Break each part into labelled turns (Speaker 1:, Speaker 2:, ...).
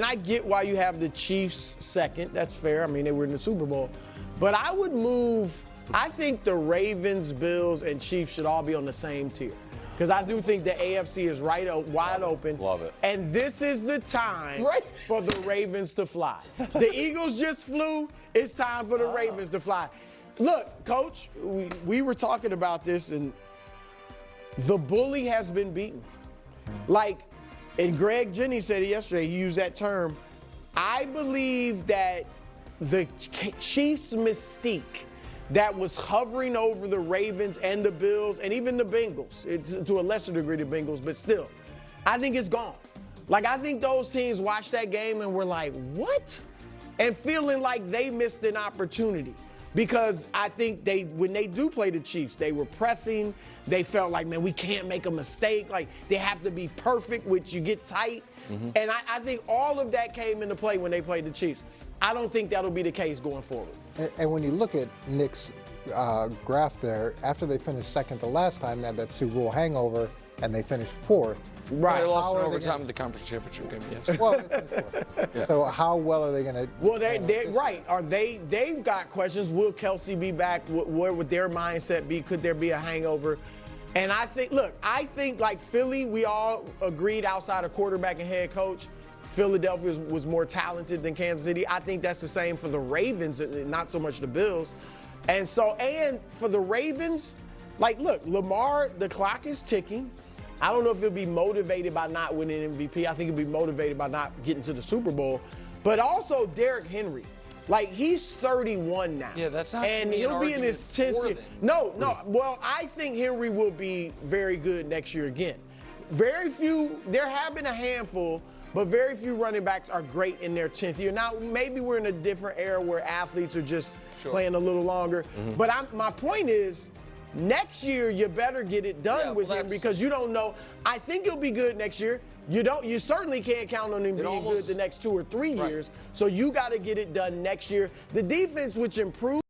Speaker 1: I get why you have the Chiefs second. That's fair. I mean, they were in the Super Bowl. But I would move, I think the Ravens, Bills, and Chiefs should all be on the same tier. Because I do think the AFC is wide open.
Speaker 2: Love it.
Speaker 1: And this is the time for the Ravens to fly. The Eagles just flew. It's time for the Ravens to fly. Look, Coach, we were talking about this, and the bully has been beaten. Like, and Greg Jennings said it yesterday, he used that term. I believe that the Chiefs' mystique that was hovering over the Ravens and the Bills and even the Bengals, to a lesser degree the Bengals, but still, I think it's gone. Like, I think those teams watched that game and were like, what? And feeling like they missed an opportunity. Because I think when they do play the Chiefs, they were pressing. They felt like, man, we can't make a mistake. Like, they have to be perfect, which you get tight. Mm-hmm. And I think all of that came into play when they played the Chiefs. I don't think that'll be the case going forward.
Speaker 3: And when you look at Nick's graph there, after they finished second the last time, they had that Super Bowl hangover, and they finished fourth.
Speaker 4: Right. They lost in overtime of the conference championship game, yes.
Speaker 3: Well, yeah. So how well are they going to?
Speaker 1: Well, they're right. They've got questions. Will Kelsey be back? Where would their mindset be? Could there be a hangover? And I think like Philly, we all agreed outside of quarterback and head coach, Philadelphia was more talented than Kansas City. I think that's the same for the Ravens, not so much the Bills. And for the Ravens, like, look, Lamar, the clock is ticking. I don't know if he'll be motivated by not winning MVP. I think he'll be motivated by not getting to the Super Bowl. But also Derrick Henry. Like, he's 31 now.
Speaker 4: Yeah, that's not
Speaker 1: and he'll be in his 10th year. No. Well, I think Henry will be very good next year again. Very few, there have been a handful, but very few running backs are great in their 10th year. Now, maybe we're in a different era where athletes are just playing a little longer. Mm-hmm. But my point is, next year, you better get it done with him because you don't know. I think he'll be good next year. You certainly can't count on him being good the next 2 or 3 years. So you got to get it done next year. The defense, which improved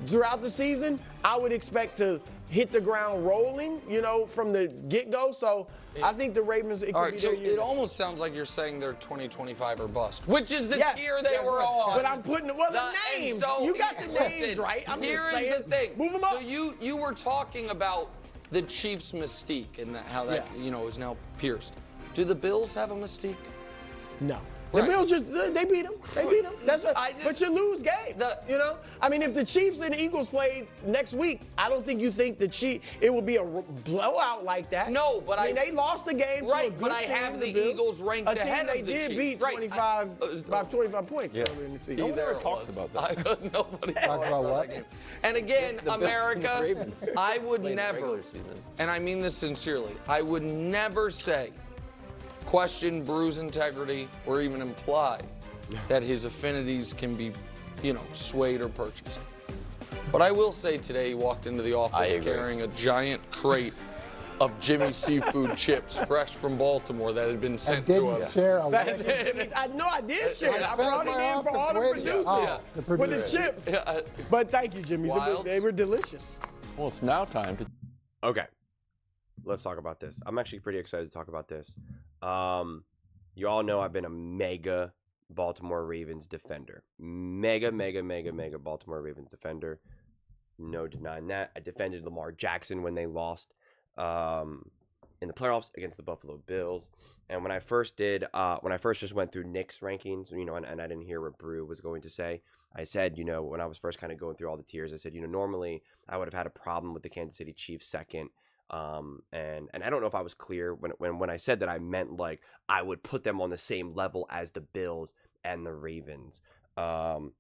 Speaker 1: throughout the season, I would expect to hit the ground rolling, from the get-go. So I think the Ravens, it could be their year.
Speaker 4: It almost sounds like you're saying they're 2025 or bust, which is the tier they were on.
Speaker 1: But I'm putting the names. So you got the names right. I'm
Speaker 4: here
Speaker 1: just saying,
Speaker 4: is the thing.
Speaker 1: Move them up.
Speaker 4: So you were talking about the Chiefs' mystique and how that is now pierced. Do the Bills have a mystique?
Speaker 1: No. The Bills they beat them. They beat them. But you lose games. I mean, if the Chiefs and the Eagles played next week, I don't think you think it would be a blowout like that.
Speaker 4: No, but
Speaker 1: they lost the game to a good
Speaker 4: but I
Speaker 1: team,
Speaker 4: have the Eagles ranked ahead of the
Speaker 1: Chiefs. They did beat 25 points earlier in the season.
Speaker 2: Nobody ever talks about that.
Speaker 4: Nobody
Speaker 3: talks about what?
Speaker 4: And again, America, I would never, and I mean this sincerely, I would never say question Brew's integrity or even imply that his affinities can be, swayed or purchased. But I will say today he walked into the office carrying a giant crate of Jimmy's seafood chips fresh from Baltimore that had been sent to us.
Speaker 1: I did share. I brought it in for all the producers with the chips. But thank you, Jimmy. They were delicious.
Speaker 2: Well, it's now time to.
Speaker 5: Okay. Let's talk about this. I'm actually pretty excited to talk about this. You all know I've been a mega Baltimore Ravens defender. Mega Baltimore Ravens defender. No denying that. I defended Lamar Jackson when they lost in the playoffs against the Buffalo Bills. And when I first just went through Nick's rankings, and I didn't hear what Brew was going to say, I said, when I was first kind of going through all the tiers, I said, normally I would have had a problem with the Kansas City Chiefs second. And I don't know if I was clear when I said that I meant like I would put them on the same level as the Bills and the Ravens. But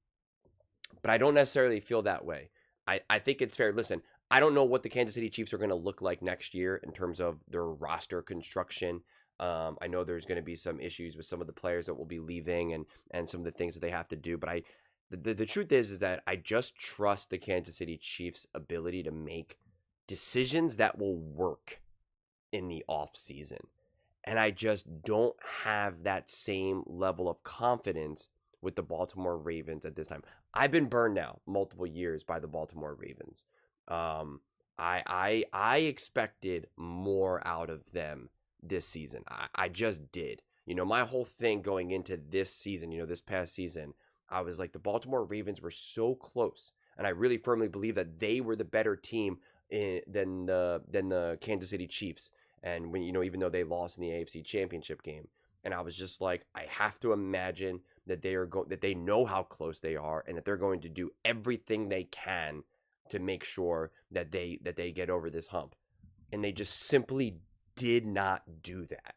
Speaker 5: I don't necessarily feel that way. I think it's fair. Listen, I don't know what the Kansas City Chiefs are going to look like next year in terms of their roster construction. I know there's going to be some issues with some of the players that will be leaving and some of the things that they have to do. But the truth is that I just trust the Kansas City Chiefs' ability to make decisions that will work in the off season. And I just don't have that same level of confidence with the Baltimore Ravens at this time. I've been burned now multiple years by the Baltimore Ravens. I expected more out of them this season. I just did. You know, my whole thing going into this season, you know, this past season, I was like, the Baltimore Ravens were so close, and I really firmly believe that they were the better team than the Kansas City Chiefs. And when, you know, even though they lost in the AFC Championship game, and I was just like, I have to imagine that that they know how close they are, and that they're going to do everything they can to make sure that they get over this hump. And they just simply did not do that.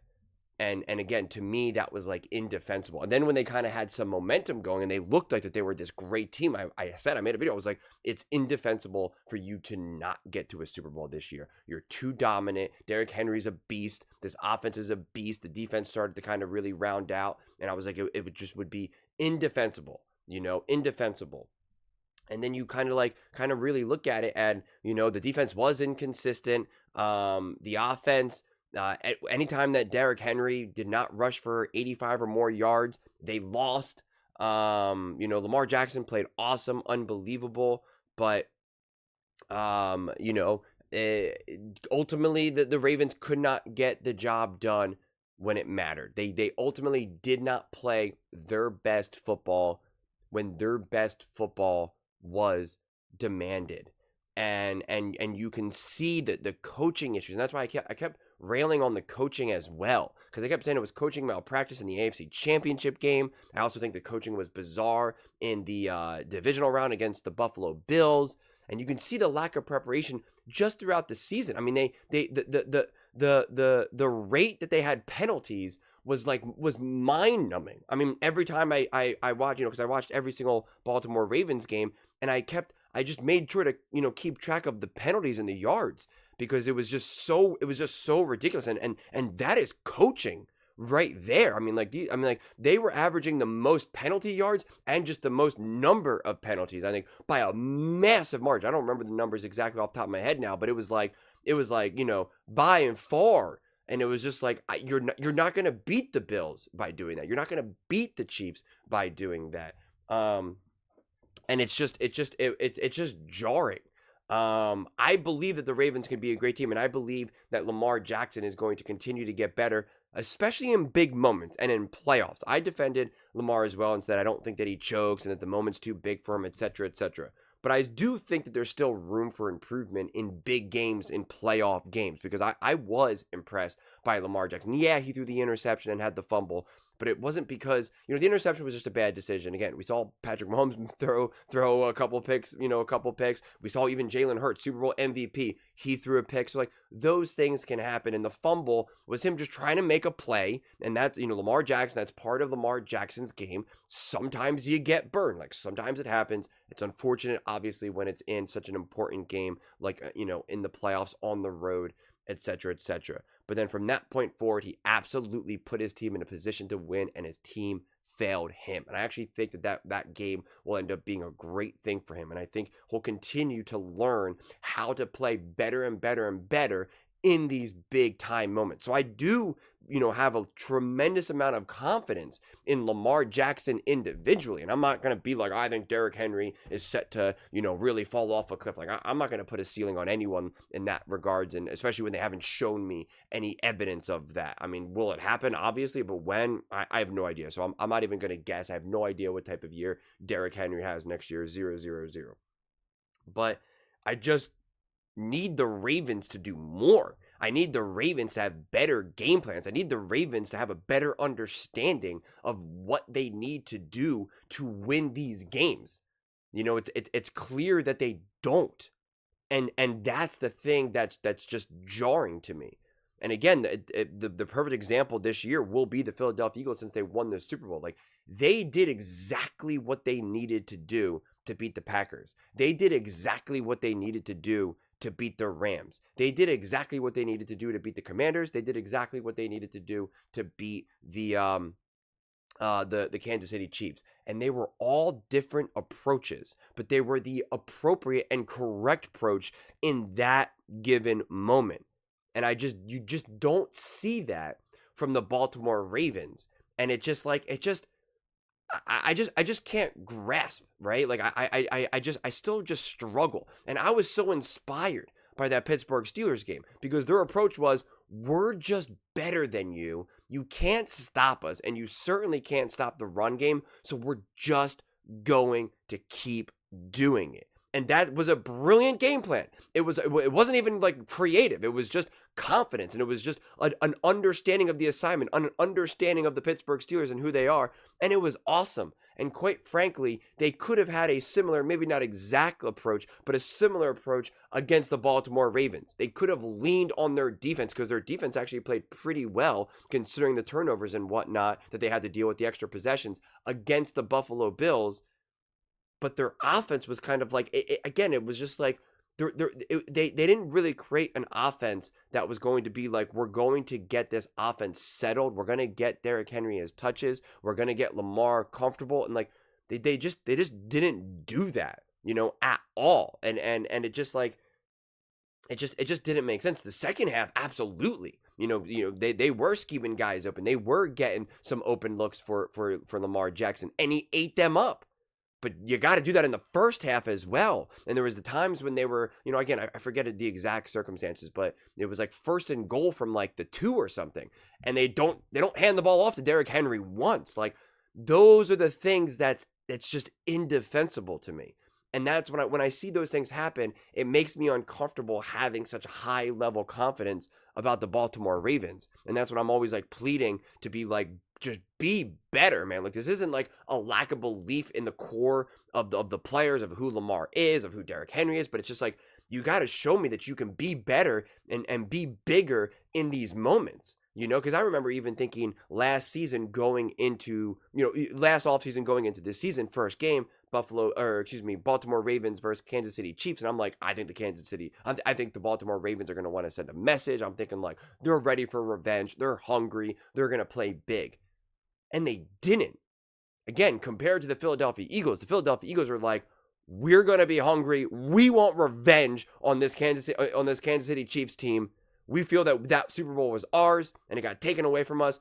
Speaker 5: And again, to me, that was like indefensible. And then when they kind of had some momentum going and they looked like that they were this great team, I made a video. I was like, it's indefensible for you to not get to a Super Bowl this year. You're too dominant. Derrick Henry's a beast. This offense is a beast. The defense started to kind of really round out. And I was like, it would be indefensible, you know, indefensible. And then you kind of really look at it, and, you know, the defense was inconsistent. The offense, anytime that Derrick Henry did not rush for 85 or more yards, they lost. You know, Lamar Jackson played awesome, unbelievable, but, you know, ultimately the Ravens could not get the job done when it mattered. They ultimately did not play their best football when their best football was demanded. And you can see that the coaching issues, and that's why I kept railing on the coaching as well, because I kept saying it was coaching malpractice in the AFC Championship game. I also think the coaching was bizarre in the divisional round against the Buffalo Bills, and you can see the lack of preparation just throughout the season. I mean, the rate that they had penalties was mind numbing. I mean, every time I watched, you know, because I watched every single Baltimore Ravens game, and I just made sure to, you know, keep track of the penalties and the yards, because it was just so ridiculous. And that is coaching right there. I mean, they were averaging the most penalty yards and just the most number of penalties, I think, by a massive margin. I don't remember the numbers exactly off the top of my head now, but it was like, you know, by and far. And it was just like, you're not going to beat the Bills by doing that. You're not going to beat the Chiefs by doing that. And it's just jarring. I believe that the Ravens can be a great team, and I believe that Lamar Jackson is going to continue to get better, especially in big moments and in playoffs. I defended Lamar as well and said I don't think that he chokes and that the moment's too big for him, etc., etc. But I do think that there's still room for improvement in big games, in playoff games, because I was impressed by Lamar Jackson. Yeah, he threw the interception and had the fumble, but it wasn't because, you know, the interception was just a bad decision. Again, we saw Patrick Mahomes throw a couple picks. We saw even Jalen Hurts, Super Bowl MVP, he threw a pick. So, like, those things can happen. And the fumble was him just trying to make a play. And that's, you know, Lamar Jackson, that's part of Lamar Jackson's game. Sometimes you get burned. Like, sometimes it happens. It's unfortunate, obviously, when it's in such an important game, like, you know, in the playoffs, on the road, etc., etc. But then from that point forward, he absolutely put his team in a position to win, and his team failed him. And I actually think that game will end up being a great thing for him. And I think he'll continue to learn how to play better and better and better in these big time moments. So I do, you know, have a tremendous amount of confidence in Lamar Jackson individually. And I'm not going to be like, I think Derrick Henry is set to, you know, really fall off a cliff. Like, I'm not going to put a ceiling on anyone in that regards. And especially when they haven't shown me any evidence of that. I mean, will it happen? Obviously, but when? I have no idea. So I'm not even going to guess. I have no idea what type of year Derrick Henry has next year, 0-0-0. But I just need the Ravens to do more. I need the Ravens to have better game plans. I need the Ravens to have a better understanding of what they need to do to win these games. You know, it's clear that they don't. And that's the thing that's just jarring to me. And again, the perfect example this year will be the Philadelphia Eagles, since they won the Super Bowl. Like, they did exactly what they needed to do to beat the Packers. They did exactly what they needed to do to beat the Rams. They did exactly what they needed to do to beat the Commanders. They did exactly what they needed to do to beat the Kansas City Chiefs. And they were all different approaches, but they were the appropriate and correct approach in that given moment. And you just don't see that from the Baltimore Ravens. And I just can't grasp, right? Like, I still just struggle. And I was so inspired by that Pittsburgh Steelers game, because their approach was, we're just better than you. you can't stop us, and you certainly can't stop the run game, so we're just going to keep doing it. And that was a brilliant game plan. It wasn't even like creative. It was just confidence, and it was just an understanding of the assignment, an understanding of the Pittsburgh Steelers and who they are, and it was awesome. And quite frankly, they could have had a similar, maybe not exact approach, but a similar approach against the Baltimore Ravens. They could have leaned on their defense, because their defense actually played pretty well considering the turnovers and whatnot that they had to deal with, the extra possessions against the Buffalo Bills. But their offense was kind of like, it was just like, they didn't really create an offense that was going to be like, we're going to get this offense settled. We're going to get Derrick Henry his touches. We're going to get Lamar comfortable. And like, they just didn't do that, at all. And it just like, it just didn't make sense. The second half, absolutely. They were scheming guys open. They were getting some open looks for Lamar Jackson, and he ate them up. But you got to do that in the first half as well. And there was the times when they were, again, I forget the exact circumstances, but it was like 1st and goal from like the 2 or something. And they don't hand the ball off to Derrick Henry once. Like, those are the things that's just indefensible to me. And that's when I see those things happen, it makes me uncomfortable having such high level confidence about the Baltimore Ravens. And that's when I'm always like pleading to be like, just be better, man. Like, this isn't like a lack of belief in the core of the players, of who Lamar is, of who Derrick Henry is, but it's just like, you got to show me that you can be better and be bigger in these moments, because I remember even thinking last offseason going into this season, first game, Baltimore Ravens versus Kansas City Chiefs. And I'm like, I think the Baltimore Ravens are going to want to send a message. I'm thinking like, they're ready for revenge. They're hungry. They're going to play big. And they didn't. Again, compared to the Philadelphia Eagles are like, we're going to be hungry. We want revenge on this Kansas City Chiefs team. We feel that Super Bowl was ours and it got taken away from us.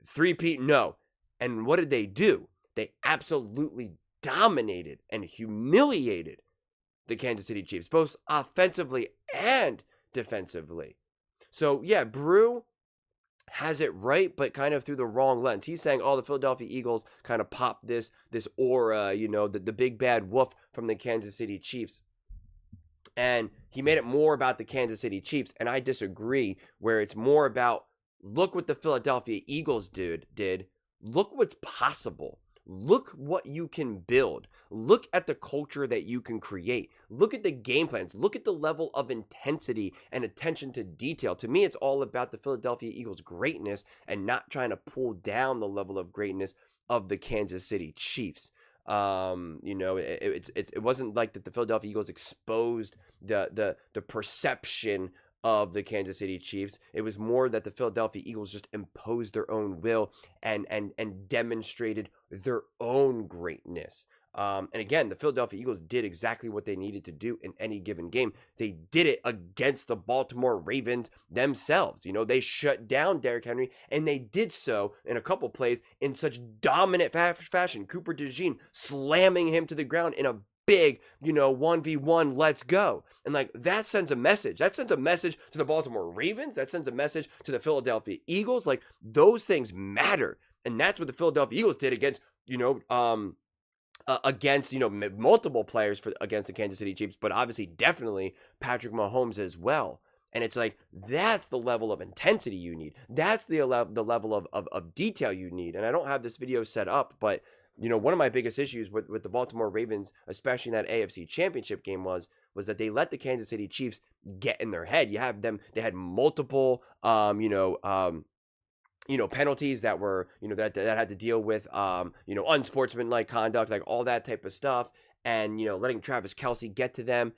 Speaker 5: 3-peat, no. And what did they do? They absolutely dominated and humiliated the Kansas City Chiefs, both offensively and defensively. So yeah, Brew has it right, but kind of through the wrong lens. He's saying, the Philadelphia Eagles kind of popped this aura, the big bad wolf from the Kansas City Chiefs. And he made it more about the Kansas City Chiefs, and I disagree, where it's more about, look what the Philadelphia Eagles did. Look what's possible. Look what you can build. Look at the culture that you can create. Look at the game plans. Look at the level of intensity and attention to detail. To me, it's all about the Philadelphia Eagles' greatness and not trying to pull down the level of greatness of the Kansas City Chiefs. It wasn't like that the Philadelphia Eagles exposed the perception of the Kansas City Chiefs. It was more that the Philadelphia Eagles just imposed their own will and demonstrated their own greatness. And again, the Philadelphia Eagles did exactly what they needed to do in any given game. They did it against the Baltimore Ravens themselves. They shut down Derrick Henry, and they did so in a couple plays in such dominant fashion. Cooper DeJean slamming him to the ground in a big, 1v1, let's go. And like, that sends a message. That sends a message to the Baltimore Ravens. That sends a message to the Philadelphia Eagles. Like, those things matter. And that's what the Philadelphia Eagles did against, multiple players against the Kansas City Chiefs, but obviously definitely Patrick Mahomes as well. And it's like, that's the level of intensity you need. That's the level of detail you need. And I don't have this video set up, but one of my biggest issues with the Baltimore Ravens, especially in that AFC Championship game, was that they let the Kansas City Chiefs get in their head. They had multiple, penalties that were, that had to deal with, unsportsmanlike conduct, like all that type of stuff, and, letting Travis Kelce get to them.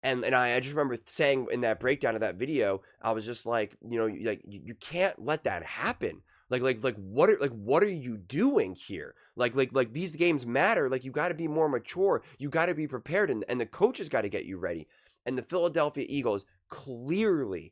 Speaker 5: And I just remember saying in that breakdown of that video, I was just like, you can't let that happen. Like what are you doing here? Like these games matter. Like, you got to be more mature. You got to be prepared, and the coaches got to get you ready. And the Philadelphia Eagles clearly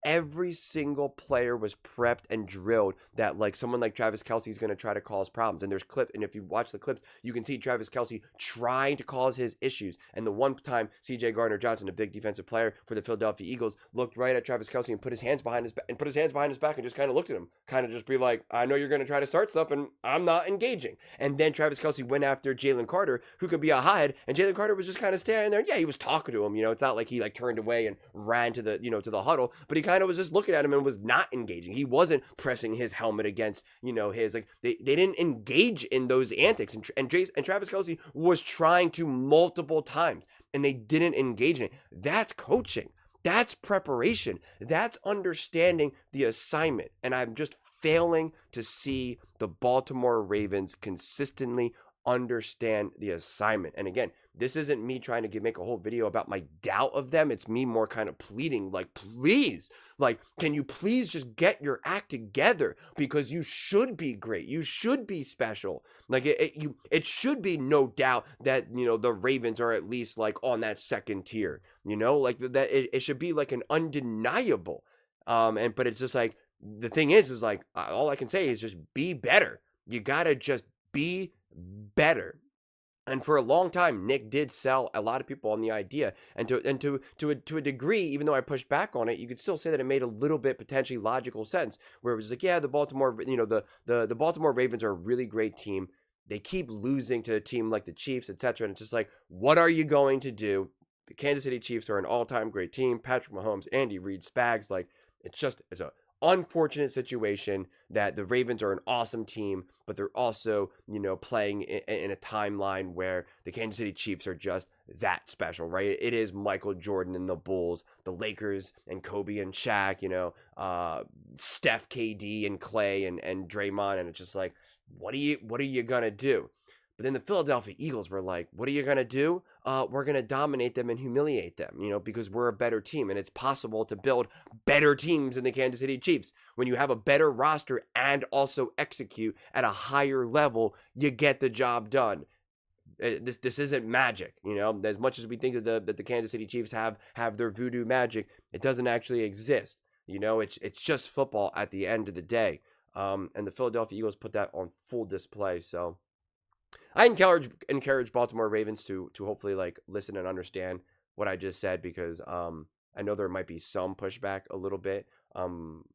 Speaker 5: every single player was prepped and drilled that like someone like Travis Kelce is going to try to cause problems. And there's clips, and if you watch the clips, you can see Travis Kelce trying to cause his issues. And the one time C.J. Gardner-Johnson, a big defensive player for the Philadelphia Eagles, looked right at Travis Kelce and put his hands behind his back and just kind of looked at him, kind of just be like, I know you're going to try to start stuff, and I'm not engaging. And then Travis Kelce went after Jalen Carter, who could be a hothead, and Jalen Carter was just kind of standing there. Yeah, he was talking to him. It's not like he like turned away and ran to the to the huddle, but he kind of was just looking at him and was not engaging. He wasn't pressing his helmet against his, like, they didn't engage in those antics, and Travis Kelce was trying to multiple times, and they didn't engage in it. That's coaching. That's preparation. That's understanding the assignment. And I'm just failing to see the Baltimore Ravens consistently understand the assignment. And again, this isn't me trying to make a whole video about my doubt of them. It's me more kind of pleading, like, please, like, can you please just get your act together? Because you should be great. You should be special. Like, it should be no doubt that, the Ravens are at least like on that second tier, like that it should be like an undeniable. But it's just like, the thing is like, all I can say is just be better. You gotta just be better. And for a long time, Nick did sell a lot of people on the idea, and to a degree, even though I pushed back on it, you could still say that it made a little bit potentially logical sense, where it was like, yeah, the Baltimore, the Baltimore Ravens are a really great team. They keep losing to a team like the Chiefs, etc. And it's just like, what are you going to do? The Kansas City Chiefs are an all-time great team. Patrick Mahomes, Andy Reid, Spags, like, it's a unfortunate situation that the Ravens are an awesome team, but they're also, playing in a timeline where the Kansas City Chiefs are just that special, right? It is Michael Jordan and the Bulls, the Lakers and Kobe and Shaq, Steph, KD and Clay and Draymond, and it's just like, what are you gonna do? But then the Philadelphia Eagles were like, what are you going to do? We're going to dominate them and humiliate them, because we're a better team. And it's possible to build better teams than the Kansas City Chiefs. When you have a better roster and also execute at a higher level, you get the job done. This isn't magic, as much as we think that the Kansas City Chiefs have their voodoo magic, it doesn't actually exist. It's just football at the end of the day. And the Philadelphia Eagles put that on full display. So I encourage Baltimore Ravens to hopefully like listen and understand what I just said, because I know there might be some pushback a little bit,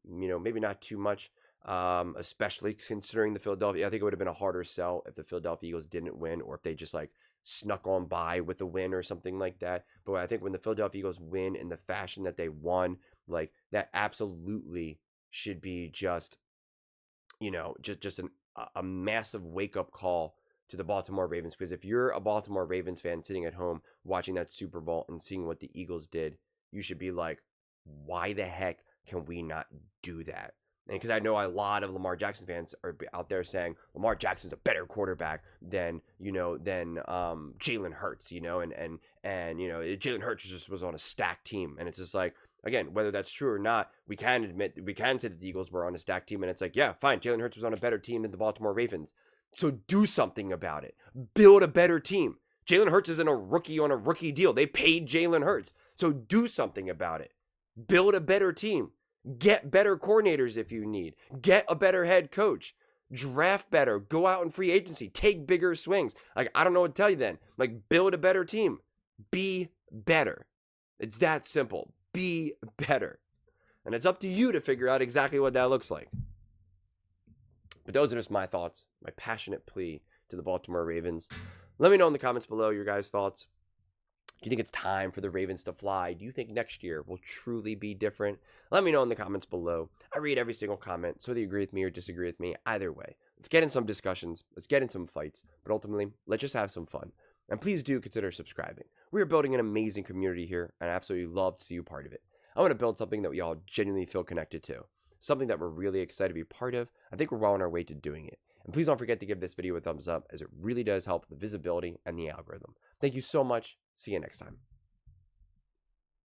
Speaker 5: maybe not too much, especially considering the Philadelphia. I think it would have been a harder sell if the Philadelphia Eagles didn't win, or if they just like snuck on by with a win or something like that. But I think when the Philadelphia Eagles win in the fashion that they won, like, that absolutely should be just, just a massive wake up call to the Baltimore Ravens. Because if you're a Baltimore Ravens fan sitting at home watching that Super Bowl and seeing what the Eagles did, you should be like, why the heck can we not do that? And because I know a lot of Lamar Jackson fans are out there saying Lamar Jackson's a better quarterback than Jalen Hurts, and Jalen Hurts just was on a stacked team. And it's just like, again, whether that's true or not, we can say that the Eagles were on a stacked team, and it's like, yeah, fine, Jalen Hurts was on a better team than the Baltimore Ravens. So do something about it. Build a better team. Jalen Hurts isn't a rookie on a rookie deal. They paid Jalen Hurts. So do something about it. Build a better team. Get better coordinators if you need. Get a better head coach. Draft better. Go out in free agency. Take bigger swings. Like, I don't know what to tell you then. Like, build a better team. Be better. It's that simple. Be better. And it's up to you to figure out exactly what that looks like. But those are just my thoughts, my passionate plea to the Baltimore Ravens. Let me know in the comments below your guys' thoughts. Do you think it's time for the Ravens to fly? Do you think next year will truly be different? Let me know in the comments below. I read every single comment, so whether you agree with me or disagree with me, either way. Let's get in some discussions. Let's get in some fights. But ultimately, let's just have some fun. And please do consider subscribing. We are building an amazing community here, and I absolutely love to see you part of it. I want to build something that we all genuinely feel connected to. Something that we're really excited to be part of. I think we're well on our way to doing it. And please don't forget to give this video a thumbs up, as it really does help the visibility and the algorithm. Thank you so much. See you next time.